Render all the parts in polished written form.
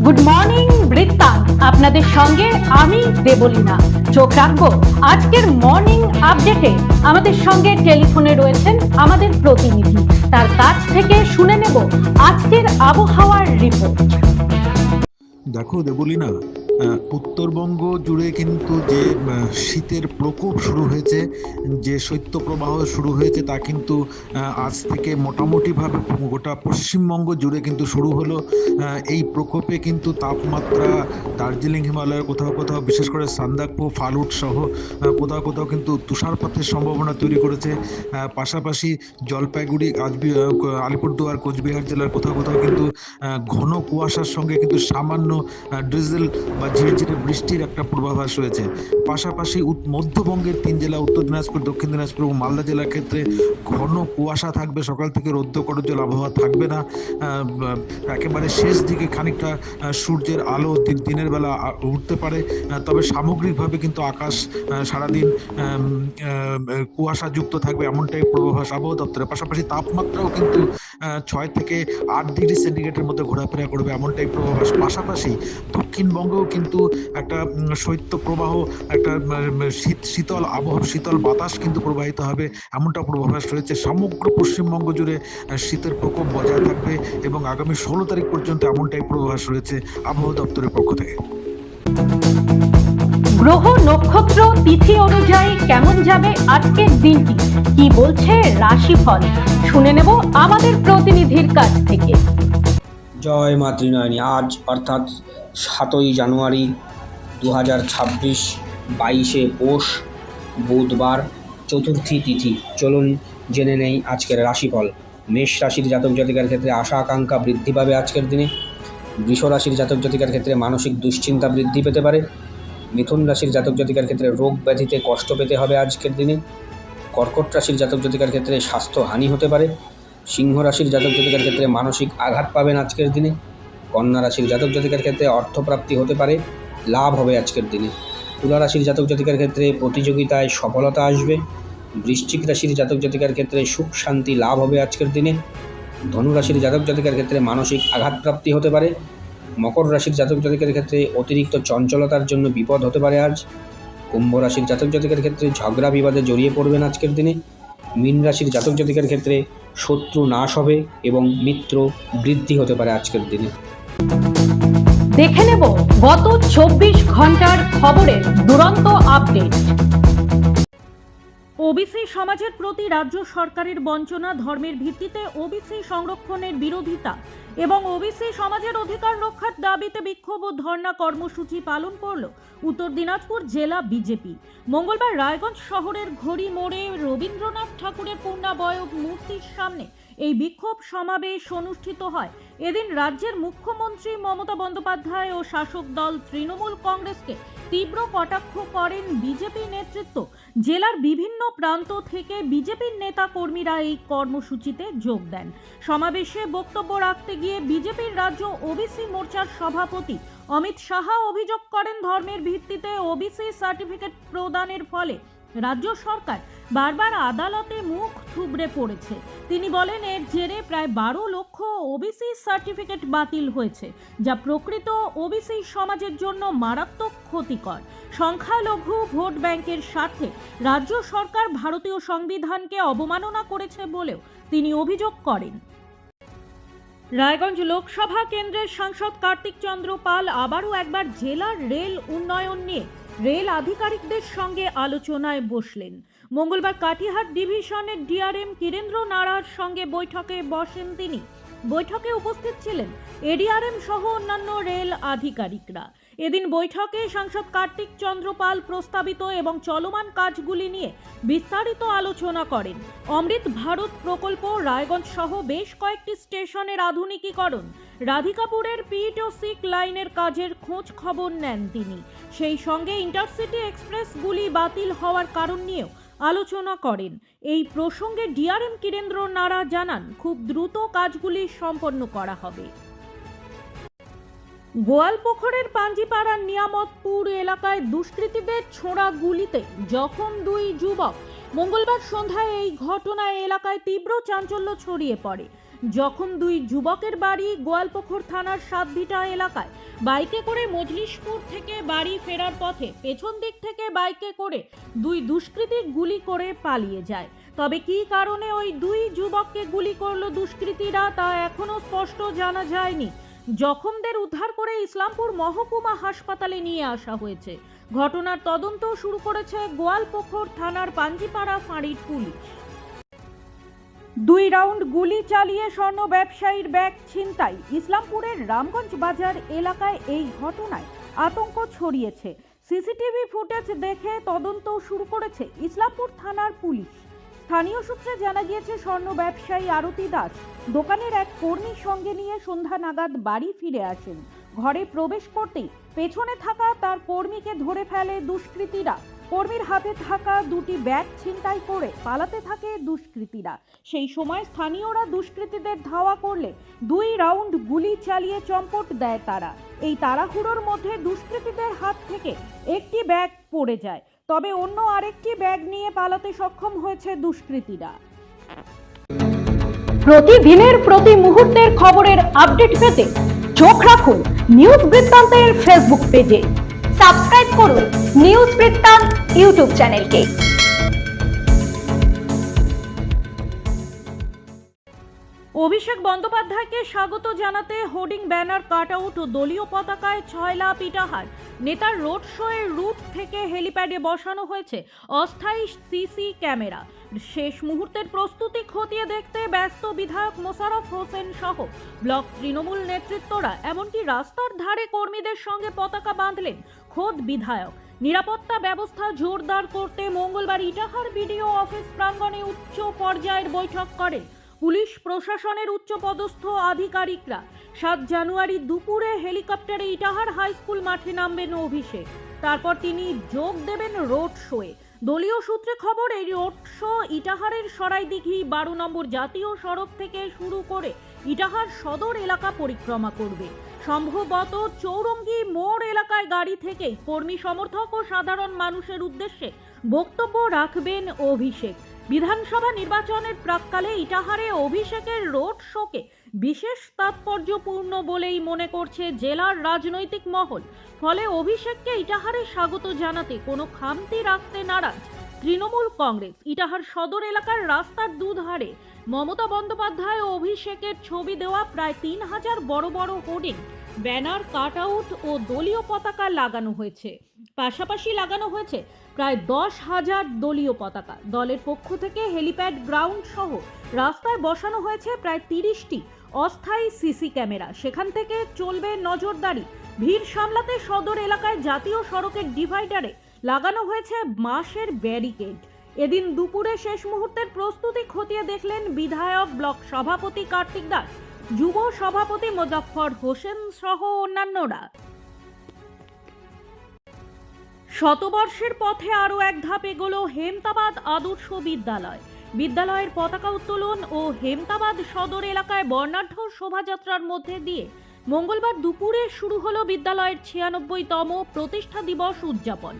Good morning বৃত্তান্ত, আপনাদের সঙ্গে আমি দেবলীনা। চোখ রাখবো আজকের মর্নিং আপডেটে। আমাদের সঙ্গে টেলিফোনে রয়েছেন আমাদের প্রতিনিধি, তার কাছ থেকে শুনে নেব আজকের আবহাওয়ার রিপোর্ট। দেখো দেবলীনা, উত্তরবঙ্গ জুড়ে কিন্তু যে শীতের প্রকোপ শুরু হয়েছে, যে শৈত্যপ্রবাহ শুরু হয়েছে, তা কিন্তু আজ থেকে মোটামুটিভাবে গোটা পশ্চিমবঙ্গ জুড়ে কিন্তু শুরু হলো। এই প্রকোপে কিন্তু তাপমাত্রা দার্জিলিং হিমালয়ের কোথাও কোথাও, বিশেষ করে সান্দাকফু, ফালুট সহ কোথাও কোথাও কিন্তু তুষারপাতের সম্ভাবনা তৈরি করেছে। পাশাপাশি জলপাইগুড়ি, আলিপুরদুয়ার, কোচবিহার জেলার কোথাও কোথাও কিন্তু ঘন কুয়াশার সঙ্গে কিন্তু সামান্য ড্রিজল বা ঝিরিঝিরি বৃষ্টির একটা পূর্বাভাস রয়েছে। পাশাপাশি মধ্যবঙ্গের 3 জেলা, উত্তর দিনাজপুর, দক্ষিণ দিনাজপুর এবং মালদা জেলার ক্ষেত্রে ঘন কুয়াশা থাকবে। সকাল থেকে রৌদ্র করজ্জ্বল আবহাওয়া থাকবে না। একেবারে শেষ দিকে খানিকটা সূর্যের আলো দিনের বেলা উঠতে পারে, তবে সামগ্রিকভাবে কিন্তু আকাশ সারাদিন কুয়াশাযুক্ত থাকবে, এমনটাই পূর্বাভাস আবহাওয়া দপ্তরের। পাশাপাশি তাপমাত্রাও কিন্তু 6 থেকে 8 ডিগ্রি সেন্টিগ্রেডের মধ্যে ঘোরাফেরা করবে, এমনটাই পূর্বাভাস। পাশাপাশি দক্ষিণবঙ্গেও কিন্তু একটা শৈত্যপ্রবাহ, একটা শীতল আবহাওয়া, শীতল বাতাস কিন্তু প্রবাহিত হবে, এমনটা পূর্বাভাস রয়েছে। সমগ্র পশ্চিমবঙ্গ জুড়ে শীতের প্রকোপ বজায় থাকবে এবং আগামী 16 তারিখ পর্যন্ত এমনটাই পূর্বাভাস রয়েছে আবহাওয়া দপ্তরের পক্ষ থেকে। গ্রহ, নক্ষত্র, তিথি অনুযায়ী কেমন যাবে আজকের দিনটি, কি বলছে রাশিফল, শুনে নেব আমাদের প্রতিনিধির কাছ থেকে। জয় মাতৃনয়নী। আজ অর্থাৎ 7ই জানুয়ারি 2026, 22শে পৌষ, বুধবার, চতুর্থী তিথি। চলুন জেনে নেই আজকের রাশিফল। মেষ রাশির জাতক জাতিকার ক্ষেত্রে আশা আকাঙ্ক্ষা বৃদ্ধি পাবে আজকের দিনে। বৃষ রাশির জাতক জাতিকার ক্ষেত্রে মানসিক দুশ্চিন্তা বৃদ্ধি পেতে পারে। মিথুন রাশির জাতক জাতিকার ক্ষেত্রে রোগ ব্যাধিতে কষ্ট পেতে হবে আজকের দিনে। কর্কট রাশির জাতক জাতিকার ক্ষেত্রে স্বাস্থ্যহানি হতে পারে। সিংহ রাশির জাতক জাতিকার ক্ষেত্রে মানসিক আঘাত পাবেন আজকের দিনে। কন্যা রাশির জাতক জাতিকার ক্ষেত্রে অর্থপ্রাপ্তি হতে পারে, লাভ হবে আজকের দিনে। তুলা রাশির জাতক জাতিকার ক্ষেত্রে প্রতিযোগিতায় সফলতা আসবে। বৃশ্চিক রাশির জাতক জাতিকার ক্ষেত্রে সুখ শান্তি লাভ হবে আজকের দিনে। ধনু রাশির জাতক জাতিকার ক্ষেত্রে মানসিক আঘাতপ্রাপ্তি হতে পারে। মকর রাশির জাতক জাতিকার ক্ষেত্রে অতিরিক্ত চঞ্চলতার জন্য বিপদ হতে পারে আজ। কুম্ভ রাশির জাতক জাতিকার ক্ষেত্রে ঝগড়া বিবাদে জড়িয়ে পড়বেন আজকের দিনে। মীন রাশির জাতক জাতিকার ক্ষেত্রে শত্রু নাশ হবে এবং মিত্র বৃদ্ধি হতে পারে আজকের দিনে। দেখে নেব গত 24 ঘন্টার খবরের দুরন্ত আপডেট। ওবিসি সমাজের প্রতি রাজ্য সরকারের বঞ্চনা, ধর্মের ভিত্তিতে ওবিসি সংরক্ষণের বিরোধিতা এবং ওবিসি সমাজের অধিকার রক্ষার দাবিতে বিক্ষোভ ও ধর্ণা কর্মসূচি পালন করল উত্তর দিনাজপুর জেলা বিজেপি। মঙ্গলবার রায়গঞ্জ শহরের ঘড়ি মোড়ে রবীন্দ্রনাথ ঠাকুরের পূর্ণাবয়ব মূর্তির সামনে এই বিক্ষোভ সমাবেশ অনুষ্ঠিত হয়। এদিন রাজ্যের মুখ্যমন্ত্রী মমতা বন্দ্যোপাধ্যায় ও শাসক দল তৃণমূল কংগ্রেসকে তীব্র কটাক্ষ করেন বিজেপি নেতৃত্ব। জেলার বিভিন্ন প্রান্ত থেকে বিজেপির নেতা কর্মীরা এই কর্মসূচিতে যোগ দেন। সমাবেশে বক্তব্য রাখতে গিয়ে বিজেপির রাজ্য ওবিসি মোর্চার সভাপতি অমিত সাহা অভিযোগ করেন, ধর্মের ভিত্তিতে ওবিসি সার্টিফিকেট প্রদানের ফলে রাজ্য সরকার বারবার আদালতে মুখ থুবড়ে পড়েছে। তিনি বলেন, এর জেরে প্রায় 12 লক্ষ ওবিসি সার্টিফিকেট বাতিল হয়েছে, যা প্রকৃত ওবিসি সমাজের জন্য মারাত্মক ক্ষতিকর। সংখ্যালঘু ভোট ব্যাংকের স্বার্থে রাজ্য সরকার ভারতীয় সংবিধানকে অবমাননা করেছে বলেও তিনি অভিযোগ করেন। রায়গঞ্জ লোকসভা কেন্দ্রের সাংসদ কার্তিক চন্দ্র পাল আবারও একবার জেলার রেল উন্নয়ন নিয়ে রেল আধিকারিকদের সঙ্গে আলোচনায় বসলেন। মঙ্গলবার কাটিহার ডিভিশনের ডিআরএম কিরেন্দ্র নাড়ার সঙ্গে বৈঠকে বসেন তিনি। বৈঠকে উপস্থিত ছিলেন এডিআরএম সহ অন্যান্য রেল আধিকারিকরা। এদিন বৈঠকে সাংসদ কার্তিক চন্দ্র পাল প্রস্তাবিত এবং চলমান কাজগুলি নিয়ে বিস্তারিত আলোচনা করেন। অমৃত ভারত প্রকল্প, রায়গঞ্জ সহ বেশ কয়েকটি স্টেশনের আধুনিকীকরণ, রাধিকাপুরের পিট-ও-সিক লাইনের কাজের খোঁজ খবর নেন তিনি। সেই সঙ্গে ইন্টারসিটি এক্সপ্রেসগুলি বাতিল হওয়ার কারণ নিয়েও আলোচনা করেন। এই প্রসঙ্গে ডিআরএম কিরেন্দ্র নাড়া জানান, খুব দ্রুত কাজগুলি সম্পন্ন করা হবে। গোয়ালপুকুরের পাঞ্জিপাড়ার নিয়ামতপুর এলাকায় দুষ্কৃতীদের ছোড়া গুলিতে জখম 2 যুবক। মঙ্গলবার সন্ধ্যায় এই ঘটনায় এলাকায় তীব্র চাঞ্চল্য ছড়িয়ে পড়ে। জখম দুই যুবকের বাড়ি গোয়ালপুকুর থানার সাতভিটা এলাকায়। বাইকে করে মজলিশপুর থেকে বাড়ি ফেরার পথে পেছন দিক থেকে বাইকে করে দুই দুষ্কৃতী গুলি করে পালিয়ে যায়। তবে কী কারণে ওই দুই যুবককে গুলি করলো দুষ্কৃতীরা তা এখনো স্পষ্ট জানা যায়নি। জখমদের উদ্ধার করে ইসলামপুর মহকুমা হাসপাতালে নিয়ে আসা হয়েছে। ঘটনার তদন্ত শুরু করেছে গোয়ালপুকুর থানার পাঞ্জিপাড়া ফাঁড়ির পুলিশ। 2 রাউন্ড গুলি চালিয়ে স্বর্ণ ব্যবসায়ীর ব্যাগ ছিনতাই। ইসলামপুরের রামগঞ্জ বাজার এলাকায় এই ঘটনায় আতঙ্ক ছড়িয়েছে। সিসিটিভি ফুটেজ দেখে তদন্ত শুরু করেছে ইসলামপুর থানার পুলিশ। স্থানীয় সূত্রে জানা গিয়েছে, স্বর্ণ ব্যবসায়ী আরতি দাস দোকানের এক কর্মীর সঙ্গে নিয়ে সন্ধ্যা নাগাদ বাড়ি ফিরে আসেন। ঘরে প্রবেশ করতেই পেছনে থাকা তার কর্মীকে ধরে ফেলে দুষ্কৃতীরা। কর্মীর হাতে থাকা দুটি ব্যাগ ছিনতাই করে পালাতে থাকে দুষ্কৃতীরা। সেই সময় স্থানীয়রা দুষ্কৃতীদের ধাওয়া করলে 2 রাউন্ড গুলি চালিয়ে চম্পট দেয় তারা। এই তাড়াহুড়োর মধ্যে দুষ্কৃতীদের হাত থেকে একটি ব্যাগ পড়ে যায়, তবে অন্য আরেকটি ব্যাগ নিয়ে পালাতে সক্ষম হয়েছে দুষ্কৃতীরা। প্রতিদিনের প্রতি মুহূর্তের খবরের আপডেট পেতে চোখ রাখুন নিউজ বৃত্তান্তের ফেসবুক পেজে। সাবস্ক্রাইব করুন নিউজ বৃত্তান্ত ইউটিউব চ্যানেলকে। অভিষেক বন্দ্যোপাধ্যায়কে স্বাগত জানাতে হোর্ডিং, ব্যানার, কাটআউট ও দলীয় পতাকায় ছয়লাপ ইটাহার। নেতার রোড শোয়ের রুট থেকে হেলিপ্যাডে বসানো হয়েছে অস্থায়ী সিসি ক্যামেরা। শেষ মুহূর্তের প্রস্তুতি খতিয়ে দেখতে ব্যস্ত বিধায়ক মোশাররফ হোসেন সহ ব্লক তৃণমূল নেতৃত্বরা। এমনকি রাস্তার ধারে কর্মীদের সঙ্গে পতাকা বাঁধলেন খোদ বিধায়ক। নিরাপত্তা ব্যবস্থা জোরদার করতে মঙ্গলবার ইটাহার বিডিও অফিস প্রাঙ্গণে উচ্চ পর্যায়ের বৈঠক করেন পুলিশ প্রশাসনের উচ্চপদস্থ আধিকারিকরা। 7 জানুয়ারি দুপুরে হেলিকপ্টারে ইটাহার হাই স্কুল মাঠে নামবেন অভিষেক। তারপর তিনি যোগ দেবেন রোড শোয়ে। দলীয় সূত্রে খবর, এই রোড শো ইটাহারের সরাইদিঘি 12 নম্বর জাতীয় সড়ক থেকে শুরু করে ইটাহার সদর এলাকা পরিক্রমা করবে। সম্ভবত চৌরঙ্গি মোড় এলাকায় গাড়ি থেকে কর্মী সমর্থক ও সাধারণ মানুষের উদ্দেশ্যে বক্তব্য রাখবেন অভিষেক। বিধানসভা নির্বাচনের প্রাক্কালে ইটাহারে অভিষেকের রোড শোকে বিশেষ তাৎপর্যপূর্ণ বলেই মনে করছে জেলার রাজনৈতিক মহল। ফলে অভিষেককে ইটাহারে স্বাগত জানাতে কোনো খামতি রাখতে নারাজ তৃণমূল কংগ্রেস। ইটাহার সদর এলাকার রাস্তার দুধারে মমতা বন্দ্যোপাধ্যায় ও অভিষেকের ছবি দেওয়া প্রায় 3000 বড় বড় হোর্ডিং, ব্যানার, কাটআউট ও দলীয় পতাকা লাগানো হয়েছে। পাশাপাশি লাগানো হয়েছে প্রায় 10,000 দলীয় পতাকা। দলের পক্ষ থেকে হেলিপ্যাড, গ্রাউন্ড সহ রাস্তায় বসানো হয়েছে প্রায় 30টি অস্থায়ী সিসি ক্যামেরা। সেখান থেকে চলবে নজরদারি। ভিড় সামলাতে সদর এলাকায় জাতীয় সড়কের ডিভাইডারে লাগানো হয়েছে বাঁশের ব্যারিকেড। এদিন দুপুরে শেষ মুহূর্তের প্রস্তুতি খতিয়ে দেখলেন বিধায়ক, ব্লক সভাপতি কার্তিক দাস, যুব সভাপতি মোজাফফর হোসেন সহ অন্যান্যরা। শতবর্ষের পথে আরও এক ধাপ এগোলো হেমতাবাদ আদর্শ বিদ্যালয়। বিদ্যালয়ের পতাকা উত্তোলন ও হেমতাবাদ সদর এলাকায় বর্ণাঢ্য শোভাযাত্রার মধ্যে দিয়ে মঙ্গলবার দুপুরে শুরু হলো বিদ্যালয়ের 96তম প্রতিষ্ঠা দিবস উদযাপন।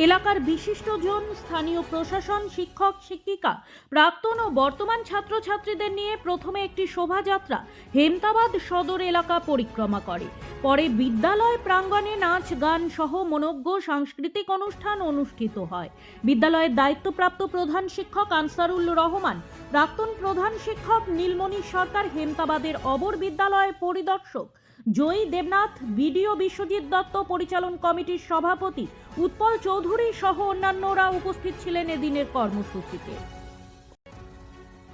এলাকার বিশিষ্টজন, স্থানীয় প্রশাসন, শিক্ষক, শিক্ষিকা, প্রাক্তন ও বর্তমান ছাত্রছাত্রীদের নিয়ে প্রথমে একটি শোভাযাত্রা হেমতাবাদ সদর এলাকা পরিক্রমা করে। পরে বিদ্যালয় প্রাঙ্গণে নাচ, গান সহ মনোজ্ঞ সাংস্কৃতিক অনুষ্ঠান অনুষ্ঠিত হয়। বিদ্যালয়ের দায়িত্বপ্রাপ্ত প্রধান শিক্ষক আনসারুল রহমান, প্রাক্তন প্রধান শিক্ষক নীলমণি সরকার, হেমতাবাদের অবর বিদ্যালয় পরিদর্শক জয়ী দেবনাথ, বিডিও বিশ্বজিৎ দত্ত, পরিচালন কমিটির সভাপতি উৎপল চৌধুরী সহ অন্যান্যরা উপস্থিত ছিলেন এদিনের কর্মসূচিতে।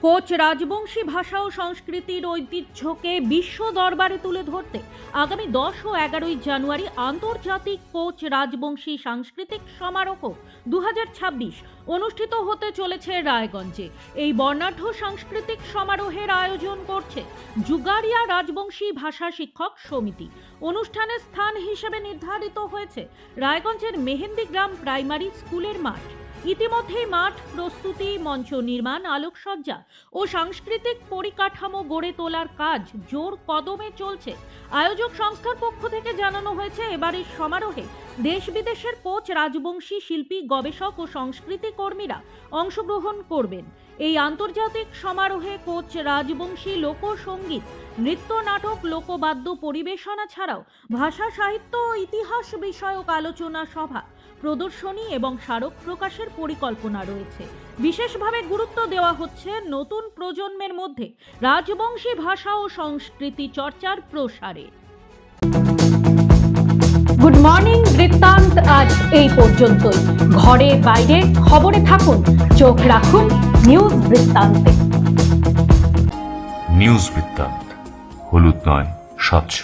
কোচ রাজবংশী ভাষা ও সংস্কৃতির ঐতিহ্যকে বিশ্ব দরবারে তুলে ধরতে আগামী 10 ও 11 জানুয়ারি আন্তর্জাতিক কোচ রাজবংশী সাংস্কৃতিক সমারোহ 2026 অনুষ্ঠিত হতে চলেছে রায়গঞ্জে। এই বর্ণাঢ্য সাংস্কৃতিক সমারোহের আয়োজন করছে জুগারিয়া রাজবংশী ভাষা শিক্ষক সমিতি। অনুষ্ঠানের স্থান হিসেবে নির্ধারিত হয়েছে রায়গঞ্জের মেহেন্দি গ্রাম প্রাইমারি স্কুলের মাঠ। ইতিমধ্যেই মাঠ প্রস্তুতি, মঞ্চ নির্মাণ, আলোকসজ্জা ও সাংস্কৃতিক পরিকাঠামো গড়ে তোলার কাজ জোর কদমে চলছে। আয়োজক সংস্থার পক্ষ থেকে জানানো হয়েছে, এবারের সমারোহে দেশ বিদেশের কোচ, রাজবংশী, শিল্পী, গবেষক ও সংস্কৃতি কর্মীরা অংশগ্রহণ করবেন। এই আন্তর্জাতিক সমারোহে কোচ রাজবংশী লোকসঙ্গীত, নৃত্য, নাটক, লোকবাদ্য পরিবেশনা ছাড়াও ভাষা, সাহিত্য ও ইতিহাস বিষয়ক আলোচনা সভা, প্রদর্শনী এবং স্মারক প্রকাশের পরিকল্পনা রয়েছে। বিশেষভাবে গুরুত্ব দেওয়া হচ্ছে নতুন প্রজন্মের মধ্যে রাজবংশী ভাষা ও সংস্কৃতি চর্চার প্রসারে। গুড মর্নিং বৃত্তান্ত আজ এই পর্যন্তই। ঘরে বাইরে খবরে থাকুন, চোখ রাখুন নিউজ বৃত্তান্তে। নিউজ বৃত্তান্ত, হলুদ নয়, স্বচ্ছ।